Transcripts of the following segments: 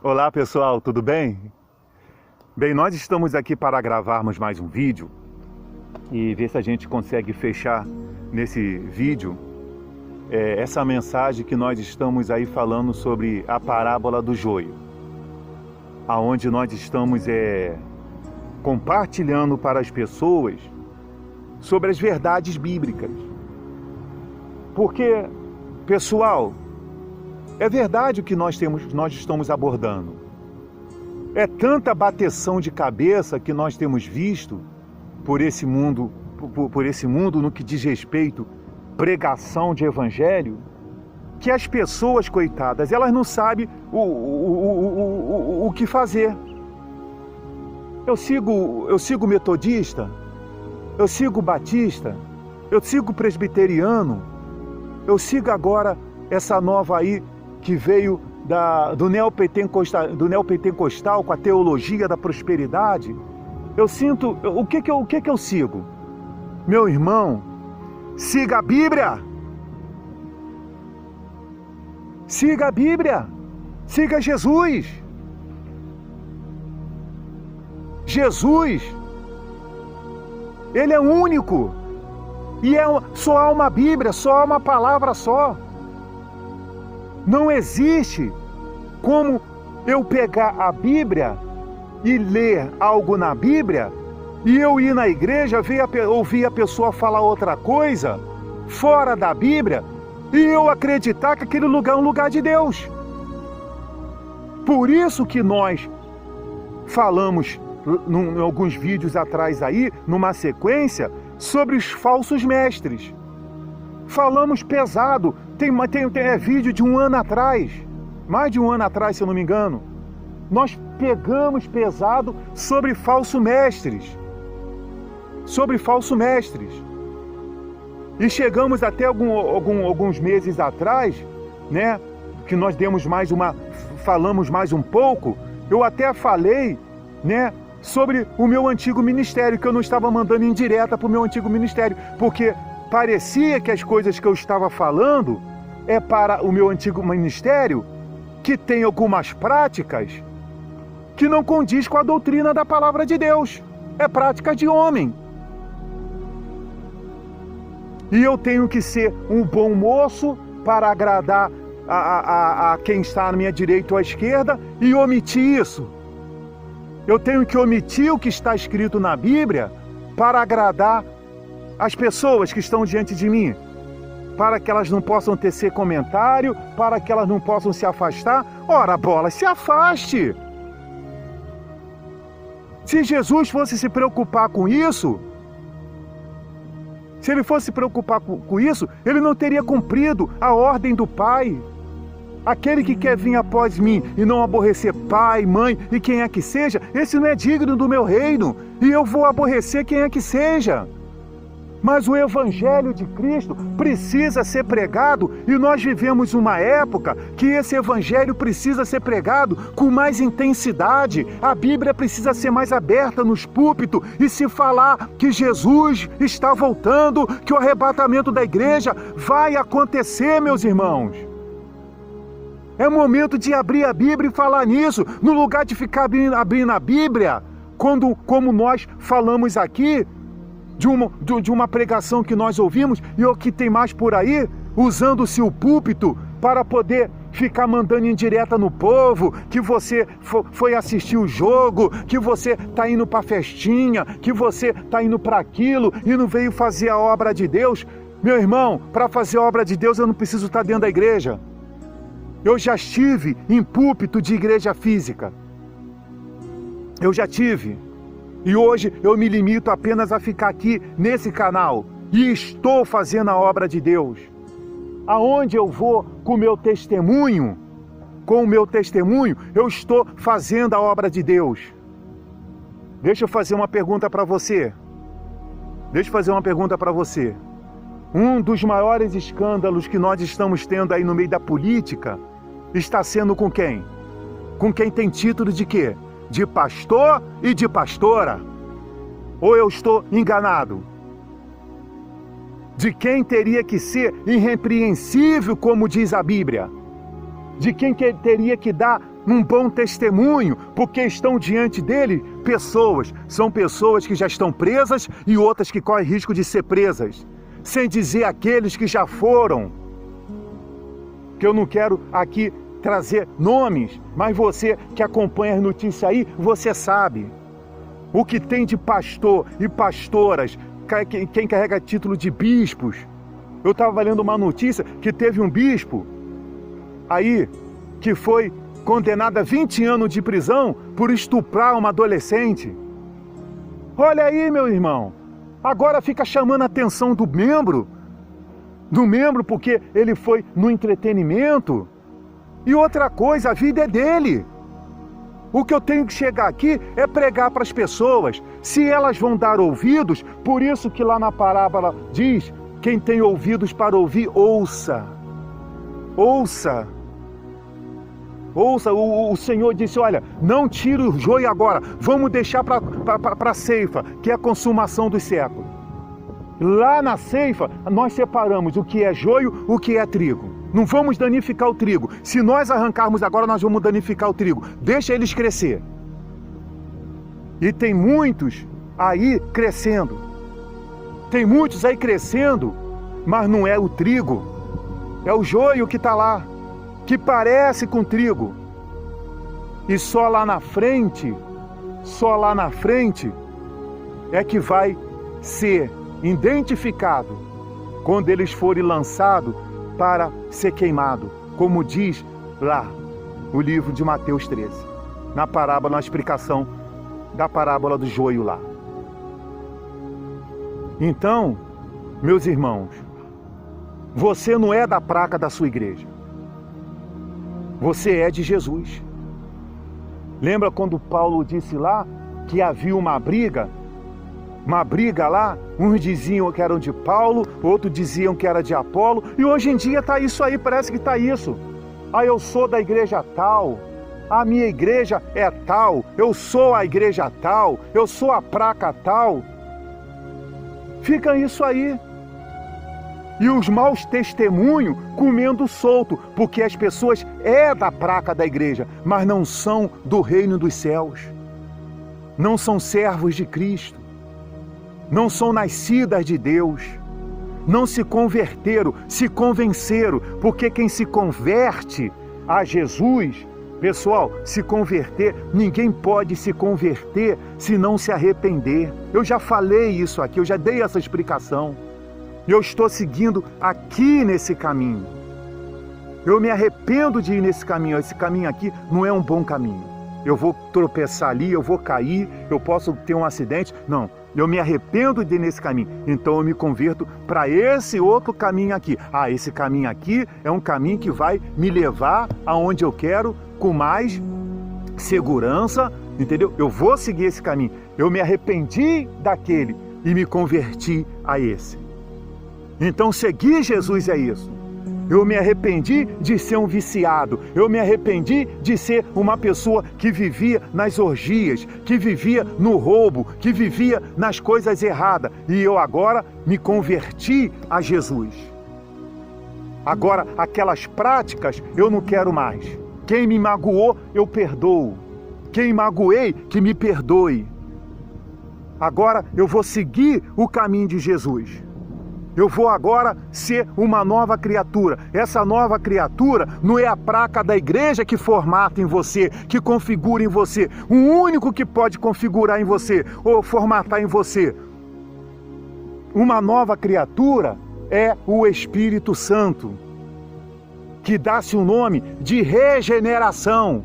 Olá pessoal, tudo bem? Bem, nós estamos aqui para gravarmos mais um vídeo e ver se a gente consegue fechar nesse vídeo essa mensagem que nós estamos aí falando sobre a parábola do joio, aonde nós estamos compartilhando para as pessoas sobre as verdades bíblicas. Porque, pessoal, é verdade o que nós estamos abordando. É tanta bateção de cabeça que nós temos visto por esse mundo no que diz respeito à pregação de evangelho, que as pessoas, coitadas, elas não sabem o que fazer. Eu sigo metodista, eu sigo batista, eu sigo presbiteriano, eu sigo agora essa nova aí que veio do neopentecostal com a teologia da prosperidade. Eu sinto, o que eu sigo? Meu irmão, siga a Bíblia. Siga a Bíblia. Siga Jesus. Jesus, Ele é único. E só há uma Bíblia, só há uma palavra só. Não existe como eu pegar a Bíblia e ler algo na Bíblia e eu ir na igreja, ouvir a pessoa falar outra coisa fora da Bíblia e eu acreditar que aquele lugar é um lugar de Deus. Por isso que nós falamos em alguns vídeos atrás aí, numa sequência, sobre os falsos mestres. Falamos pesado, tem vídeo de um ano atrás, mais de um ano atrás, se eu não me engano. Nós pegamos pesado sobre falsos mestres. Sobre falsos mestres. E chegamos até alguns meses atrás, né, que nós falamos mais um pouco, eu até falei, né, sobre o meu antigo ministério, que eu não estava mandando indireta para o meu antigo ministério, porque parecia que as coisas que eu estava falando é para o meu antigo ministério, que tem algumas práticas que não condiz com a doutrina da palavra de Deus. É prática de homem. E eu tenho que ser um bom moço para agradar a quem está à minha direita ou à esquerda e omitir isso. Eu tenho que omitir o que está escrito na Bíblia para agradar as pessoas que estão diante de mim, para que elas não possam tecer comentário, para que elas não possam se afastar. Ora, bola, se afaste! Se Jesus fosse se preocupar com isso, se ele fosse se preocupar com isso, ele não teria cumprido a ordem do Pai. Aquele que quer vir após mim e não aborrecer pai, mãe e quem é que seja, esse não é digno do meu reino, e eu vou aborrecer quem é que seja. Mas o Evangelho de Cristo precisa ser pregado, e nós vivemos uma época que esse Evangelho precisa ser pregado com mais intensidade. A Bíblia precisa ser mais aberta nos púlpitos e se falar que Jesus está voltando, que o arrebatamento da igreja vai acontecer, meus irmãos. É momento de abrir a Bíblia e falar nisso, no lugar de ficar abrindo a Bíblia, como nós falamos aqui, de uma pregação que nós ouvimos, e o que tem mais por aí, usando-se o púlpito para poder ficar mandando indireta no povo, que você foi assistir o jogo, que você está indo para a festinha, que você está indo para aquilo e não veio fazer a obra de Deus. Meu irmão, para fazer a obra de Deus eu não preciso estar dentro da igreja. Eu já estive em púlpito de igreja física. Eu já tive. E hoje eu me limito apenas a ficar aqui nesse canal. E estou fazendo a obra de Deus. Aonde eu vou com o meu testemunho, eu estou fazendo a obra de Deus. Deixa eu fazer uma pergunta para você. Um dos maiores escândalos que nós estamos tendo aí no meio da política está sendo com quem? Com quem tem título de quê? De pastor e de pastora. Ou eu estou enganado? De quem teria que ser irrepreensível, como diz a Bíblia. de quem teria que dar um bom testemunho, porque estão diante dele pessoas. São pessoas que já estão presas e outras que correm risco de ser presas. Sem dizer aqueles que já foram. Que eu não quero aqui trazer nomes, mas você que acompanha as notícias aí, você sabe. O que tem de pastor e pastoras, quem carrega título de bispos. Eu estava lendo uma notícia que teve um bispo aí que foi condenado a 20 anos de prisão por estuprar uma adolescente. Olha aí, meu irmão. Agora fica chamando a atenção do membro porque ele foi no entretenimento. E outra coisa, a vida é dele. O que eu tenho que chegar aqui é pregar para as pessoas. Se elas vão dar ouvidos, por isso que lá na parábola diz, quem tem ouvidos para ouvir, ouça. Ouça. Ouça, o Senhor disse, olha, não tira o joio agora, vamos deixar para a ceifa, que é a consumação dos séculos. Lá na ceifa, nós separamos o que é joio, o que é trigo. Não vamos danificar o trigo. Se nós arrancarmos agora, nós vamos danificar o trigo. Deixa eles crescer. E tem muitos aí crescendo. Tem muitos aí crescendo, mas não é o trigo. É o joio que está lá, que parece com trigo. E só lá na frente é que vai ser identificado quando eles forem lançados para ser queimado, como diz lá o livro de Mateus 13, na parábola, na explicação da parábola do joio lá. Então, meus irmãos, você não é da placa da sua igreja. Você é de Jesus. Lembra quando Paulo disse lá que havia uma briga lá? Uns diziam que eram de Paulo, outros diziam que era de Apolo, e hoje em dia está isso aí, parece que está isso. Ah, eu sou da igreja tal, a minha igreja é tal, eu sou a igreja tal, eu sou a placa tal. Fica isso aí. E os maus testemunhos comendo solto, porque as pessoas é da placa da igreja, mas não são do reino dos céus. Não são servos de Cristo. Não são nascidas de Deus. Não se converteram, se convenceram, porque quem se converte a Jesus, pessoal, se converter, ninguém pode se converter se não se arrepender. Eu já falei isso aqui, eu já dei essa explicação. Eu estou seguindo aqui nesse caminho. Eu me arrependo de ir nesse caminho. Esse caminho aqui não é um bom caminho. Eu vou tropeçar ali, eu vou cair, eu posso ter um acidente. Não, eu me arrependo de ir nesse caminho. Então eu me converto para esse outro caminho aqui. Ah, esse caminho aqui é um caminho que vai me levar aonde eu quero com mais segurança, entendeu? Eu vou seguir esse caminho. Eu me arrependi daquele e me converti a esse. Então seguir Jesus é isso. Eu me arrependi de ser um viciado. Eu me arrependi de ser uma pessoa que vivia nas orgias, que vivia no roubo, que vivia nas coisas erradas. E eu agora me converti a Jesus. Agora, aquelas práticas eu não quero mais. Quem me magoou, eu perdoo. Quem magoei, que me perdoe. Agora eu vou seguir o caminho de Jesus. Eu vou agora ser uma nova criatura. Essa nova criatura não é a placa da igreja que formata em você, que configura em você. O único que pode configurar em você ou formatar em você uma nova criatura é o Espírito Santo, que dá-se o nome de regeneração.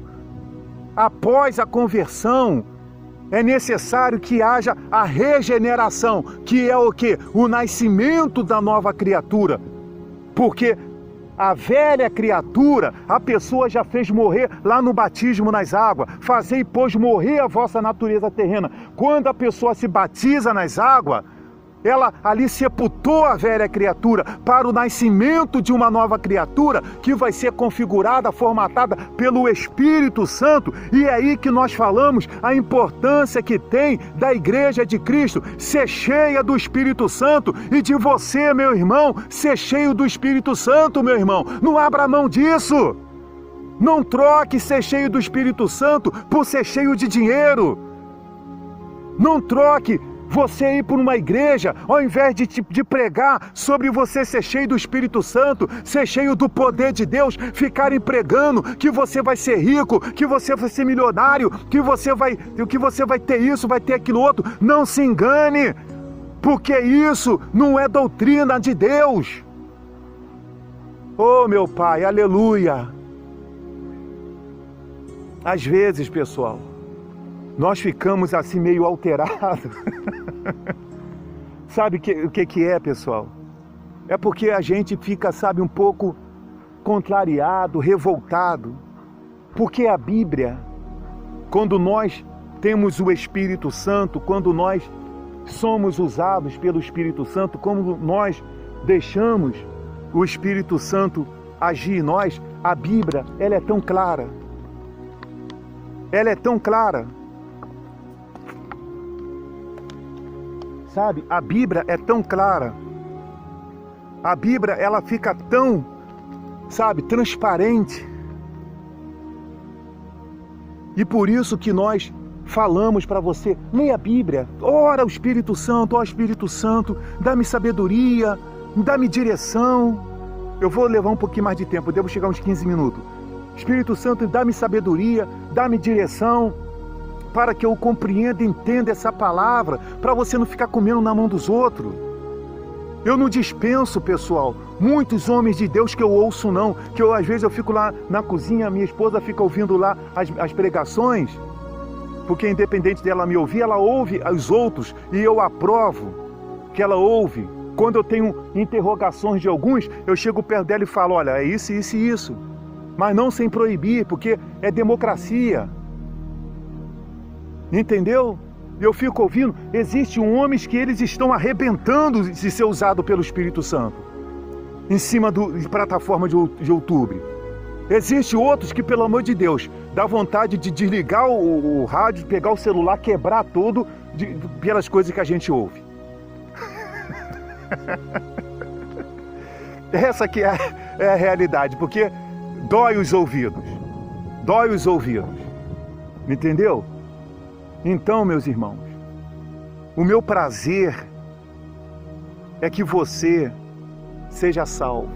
Após a conversão, é necessário que haja a regeneração, que é o quê? O nascimento da nova criatura. Porque a velha criatura, a pessoa já fez morrer lá no batismo nas águas. Fazei, pois, morrer a vossa natureza terrena. Quando a pessoa se batiza nas águas, ela ali sepultou a velha criatura para o nascimento de uma nova criatura que vai ser configurada, formatada pelo Espírito Santo. E é aí que nós falamos a importância que tem da Igreja de Cristo ser cheia do Espírito Santo e de você, meu irmão, ser cheio do Espírito Santo, meu irmão. Não abra mão disso. Não troque ser cheio do Espírito Santo por ser cheio de dinheiro. Não troque você ir por uma igreja, ao invés de pregar sobre você ser cheio do Espírito Santo, ser cheio do poder de Deus, ficarem pregando que você vai ser rico, que você vai ser milionário, que você vai ter isso, vai ter aquilo outro. Não se engane, porque isso não é doutrina de Deus. Oh, meu Pai, aleluia. Às vezes, pessoal, nós ficamos assim meio alterados. Sabe o que é, pessoal? É porque a gente fica, sabe, um pouco contrariado, revoltado. Porque a Bíblia, quando nós temos o Espírito Santo, quando nós somos usados pelo Espírito Santo, como nós deixamos o Espírito Santo agir em nós, a Bíblia, ela é tão clara. Ela é tão clara. Sabe, a Bíblia é tão clara. A Bíblia, ela fica tão, sabe, transparente. E por isso que nós falamos para você, leia a Bíblia, ora ao Espírito Santo, ó Espírito Santo, dá-me sabedoria, dá-me direção. Eu vou levar um pouquinho mais de tempo, eu devo chegar uns 15 minutos. Espírito Santo, dá-me sabedoria, dá-me direção, para que eu compreenda e entenda essa palavra, para você não ficar comendo na mão dos outros. Eu não dispenso, pessoal, muitos homens de Deus que eu ouço não, que às vezes eu fico lá na cozinha, minha esposa fica ouvindo lá as pregações, porque independente dela me ouvir, ela ouve os outros e eu aprovo que ela ouve. Quando eu tenho interrogações de alguns, eu chego perto dela e falo, olha, é isso, isso e isso, mas não sem proibir, porque é democracia. Entendeu? Eu fico ouvindo, existem homens que eles estão arrebentando de ser usado pelo Espírito Santo, em cima de plataforma de YouTube. Existem outros que, pelo amor de Deus, dá vontade de desligar o rádio, pegar o celular, quebrar tudo pelas coisas que a gente ouve. Essa aqui é a realidade, porque dói os ouvidos. Dói os ouvidos. Entendeu? Então, meus irmãos, o meu prazer é que você seja salvo.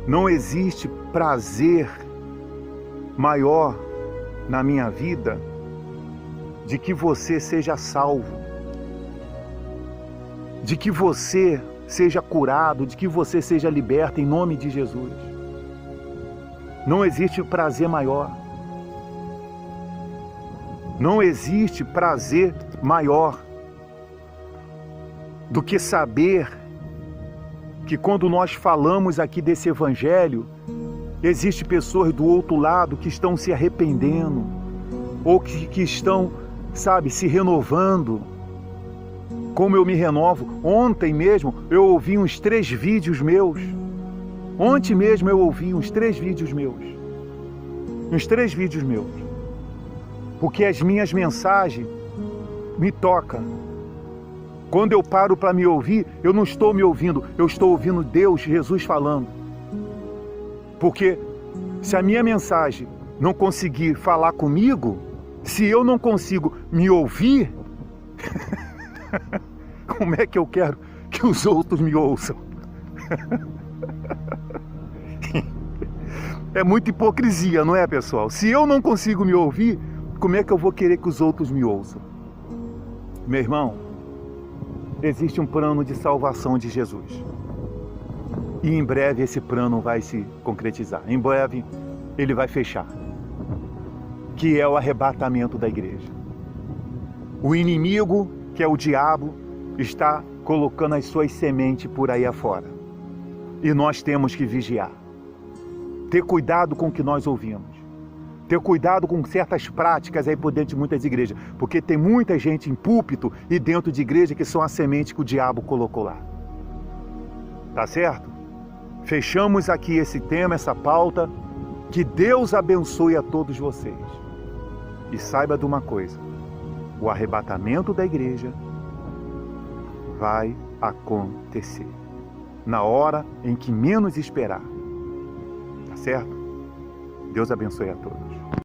Não existe prazer maior na minha vida de que você seja salvo, de que você seja curado, de que você seja liberto em nome de Jesus. Não existe prazer maior. Não existe prazer maior do que saber que quando nós falamos aqui desse evangelho, existem pessoas do outro lado que estão se arrependendo, ou que estão, sabe, se renovando. Como eu me renovo. Ontem mesmo eu ouvi uns 3 vídeos meus. Ontem mesmo eu ouvi uns 3 vídeos meus. Uns 3 vídeos meus. Porque as minhas mensagens me tocam. Quando eu paro para me ouvir, eu não estou me ouvindo, eu estou ouvindo Deus, Jesus falando. Porque se a minha mensagem não conseguir falar comigo, se eu não consigo me ouvir, como é que eu quero que os outros me ouçam? É muita hipocrisia, não é, pessoal? Se eu não consigo me ouvir, como é que eu vou querer que os outros me ouçam? Meu irmão, existe um plano de salvação de Jesus. E em breve esse plano vai se concretizar. Em breve ele vai fechar. Que é o arrebatamento da igreja. O inimigo, que é o diabo, está colocando as suas sementes por aí afora. E nós temos que vigiar. Ter cuidado com o que nós ouvimos. Ter cuidado com certas práticas aí por dentro de muitas igrejas. Porque tem muita gente em púlpito e dentro de igreja que são a semente que o diabo colocou lá. Tá certo? Fechamos aqui esse tema, essa pauta. Que Deus abençoe a todos vocês. E saiba de uma coisa. O arrebatamento da igreja vai acontecer. Na hora em que menos esperar. Tá certo? Deus abençoe a todos.